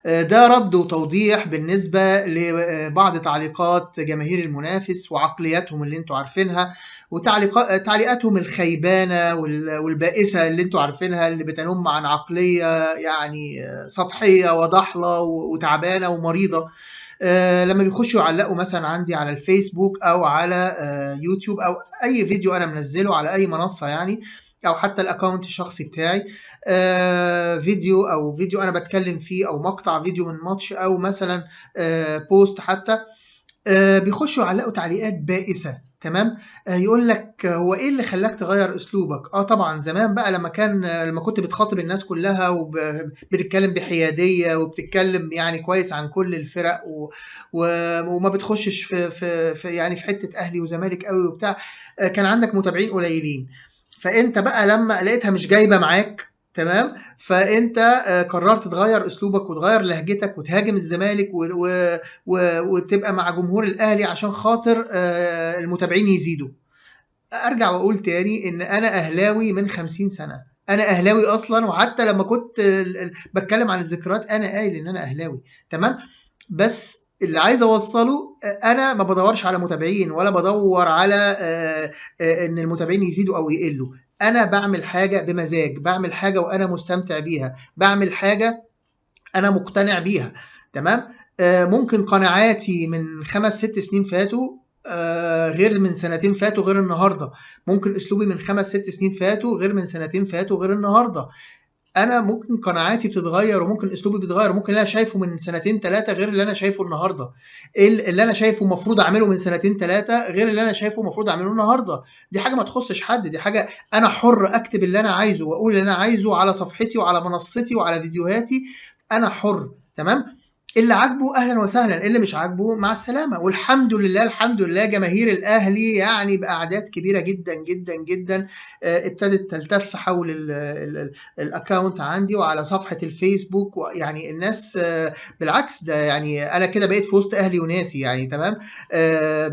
ده رد وتوضيح بالنسبة لبعض تعليقات جماهير المنافس وعقلياتهم اللي انتوا عارفينها، وتعليقاتهم الخيبانة والبائسة اللي انتوا عارفينها، اللي بتنم عن عقلية يعني سطحية وضحلة وتعبانة ومريضة. لما بيخشوا يعلقوا مثلا عندي على الفيسبوك او على يوتيوب او اي فيديو انا منزله على اي منصة يعني، او حتى الاكونت الشخصي بتاعي، فيديو انا بتكلم فيه، او مقطع فيديو من ماتش، او مثلا بوست حتى، بيخشوا يعلقوا تعليقات بائسة. تمام. يقول لك هو ايه اللي خلاك تغير اسلوبك؟ طبعا زمان بقى لما كنت بتخاطب الناس كلها وبتتكلم بحيادية وبتتكلم يعني كويس عن كل الفرق وما بتخشش في يعني في حتة اهلي وزمالك قوي وبتاع، كان عندك متابعين قليلين. فانت بقى لما لقيتها مش جايبة معاك، تمام، فانت قررت تغير اسلوبك وتغير لهجتك وتهاجم الزمالك وتبقى مع جمهور الاهلي عشان خاطر المتابعين يزيدوا. ارجع واقول تاني ان انا اهلاوي من 50 سنة، انا اهلاوي اصلا، وحتى لما كنت بتكلم عن الذكريات انا قايل ان انا اهلاوي. تمام. بس اللي عايز اوصله، انا ما بدورش على متابعين ولا بدور على ان المتابعين يزيدوا او يقلوا. انا بعمل حاجة بمزاج، بعمل حاجة وانا مستمتع بيها، بعمل حاجة انا مقتنع بيها. تمام. ممكن قناعاتي من 5 6 سنين فاتوا غير من سنتين فاتوا غير النهارده، ممكن اسلوبي من 5 6 سنين فاتوا غير من سنتين فاتوا غير النهارده. انا ممكن قناعاتي بتتغير وممكن اسلوبي بيتغير، ممكن اللي انا شايفه من سنتين ثلاثه غير اللي انا شايفه النهارده، اللي انا شايفه المفروض اعمله من سنتين ثلاثه غير اللي انا شايفه المفروض اعمله النهارده. دي حاجه ما تخصش حد، دي حاجه انا حر اكتب اللي انا عايزه واقول اللي انا عايزه على صفحتي وعلى منصتي وعلى فيديوهاتي. انا حر. تمام. اللي عاجبه اهلا وسهلا، اللي مش عاجبه مع السلامه. والحمد لله، الحمد لله، جماهير الاهلي يعني باعداد كبيره جدا جدا جدا ابتدت تلتف حول الاكونت عندي وعلى صفحه الفيسبوك، يعني الناس بالعكس، ده يعني انا كده بقيت في وسط اهلي وناسي يعني. تمام.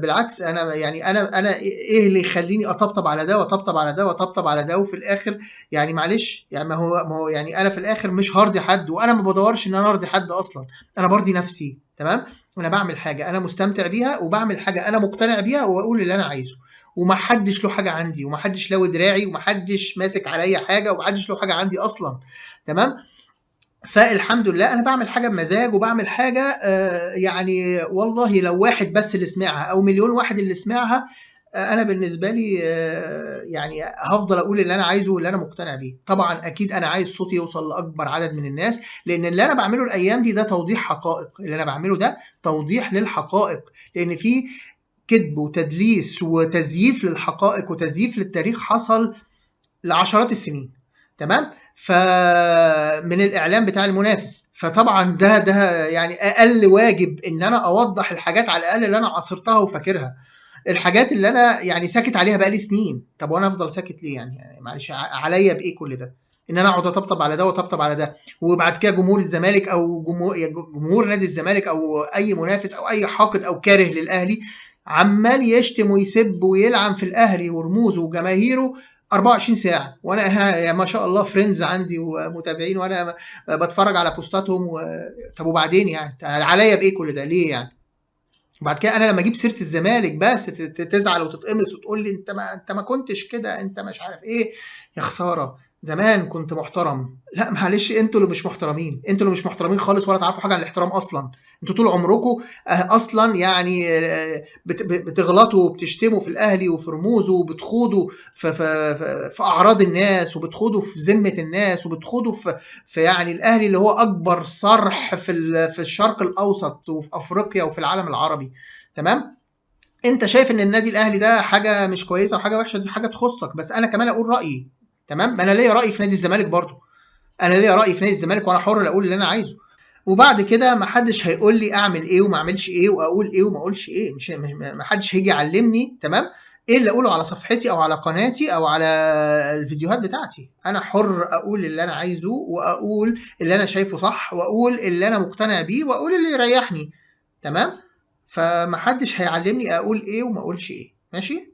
بالعكس، انا يعني انا ايه اللي يخليني اطبطب على ده واطبطب على ده واطبطب على ده، وفي الاخر يعني معلش يعني ما هو يعني انا في الاخر مش هرضي حد، وانا ما بدورش ان انا ارضي حد اصلا، انا برضي نفسي. تمام. وانا بعمل حاجه انا مستمتع بيها، وبعمل حاجه انا مقتنع بيها، واقول اللي انا عايزه، ومحدش له حاجه عندي، ومحدش له دراعي، ومحدش ماسك عليا حاجه، ومحدش له حاجه عندي اصلا. تمام. فالحمد لله انا بعمل حاجه بمزاج، وبعمل حاجه يعني والله لو واحد بس اللي سمعها او مليون واحد اللي سمعها، انا بالنسبه لي يعني هفضل اقول اللي انا عايزه واللي انا مقتنع بيه. طبعا اكيد انا عايز صوتي يوصل لاكبر عدد من الناس، لان اللي انا بعمله الايام دي ده توضيح حقائق، اللي انا بعمله ده توضيح للحقائق، لان في كذب وتدليس وتزييف للحقائق وتزييف للتاريخ حصل لعشرات السنين. تمام. فمن الاعلام بتاع المنافس، فطبعا ده يعني اقل واجب ان انا اوضح الحاجات على الاقل اللي انا عاصرتها وفاكرها، الحاجات اللي انا يعني ساكت عليها بقالي سنين. طب وانا افضل ساكت ليه يعني معلش عليا بايه كل ده؟ ان انا اقعد اطبطب على ده واطبطب على ده، وبعد كده جمهور الزمالك او جمهور نادي الزمالك او اي منافس او اي حاقد او كاره للاهلي عمال يشتم ويسب ويلعن في الاهلي ورموزه وجماهيره 24 ساعة، وانا ما شاء الله فريندز عندي ومتابعين، وانا بتفرج على بوستاتهم طب وبعدين يعني عليا بايه كل ده ليه يعني؟ وبعد كده انا لما اجيب سيره الزمالك بس تزعل وتتقمص وتقول لي انت ما كنتش كده، انت مش عارف ايه. يا خساره، زمان كنت محترم. لا معلش، انتوا اللي مش محترمين، انتوا اللي مش محترمين خالص، ولا تعرفوا حاجه عن الاحترام اصلا. انتوا طول عمركم اصلا يعني بتغلطوا وبتشتموا في الاهلي وفي رموزه، وبتخوضوا في اعراض الناس، وبتخوضوا في ذمه الناس، وبتخوضوا في يعني الاهلي اللي هو اكبر صرح في الشرق الاوسط وفي افريقيا وفي العالم العربي. تمام. انت شايف ان النادي الاهلي ده حاجه مش كويسه وحاجه وحشه، دي حاجه تخصك، بس انا كمان اقول رايي. تمام. انا ليا راي في نادي الزمالك برضو، انا ليا راي في نادي الزمالك، وانا حر اقول اللي انا عايزه. وبعد كده ما حدش هيقول لي اعمل ايه وما اعملش ايه واقول ايه وما اقولش ايه، مش ما حدش هيجي يعلمني. تمام. ايه اللي اقوله على صفحتي او على قناتي او على الفيديوهات بتاعتي؟ انا حر اقول اللي انا عايزه، واقول اللي انا شايفه صح، واقول اللي انا مقتنع بيه، واقول اللي يريحني. تمام. فمحدش هيعلمني اقول ايه وما اقولش ايه. ماشي.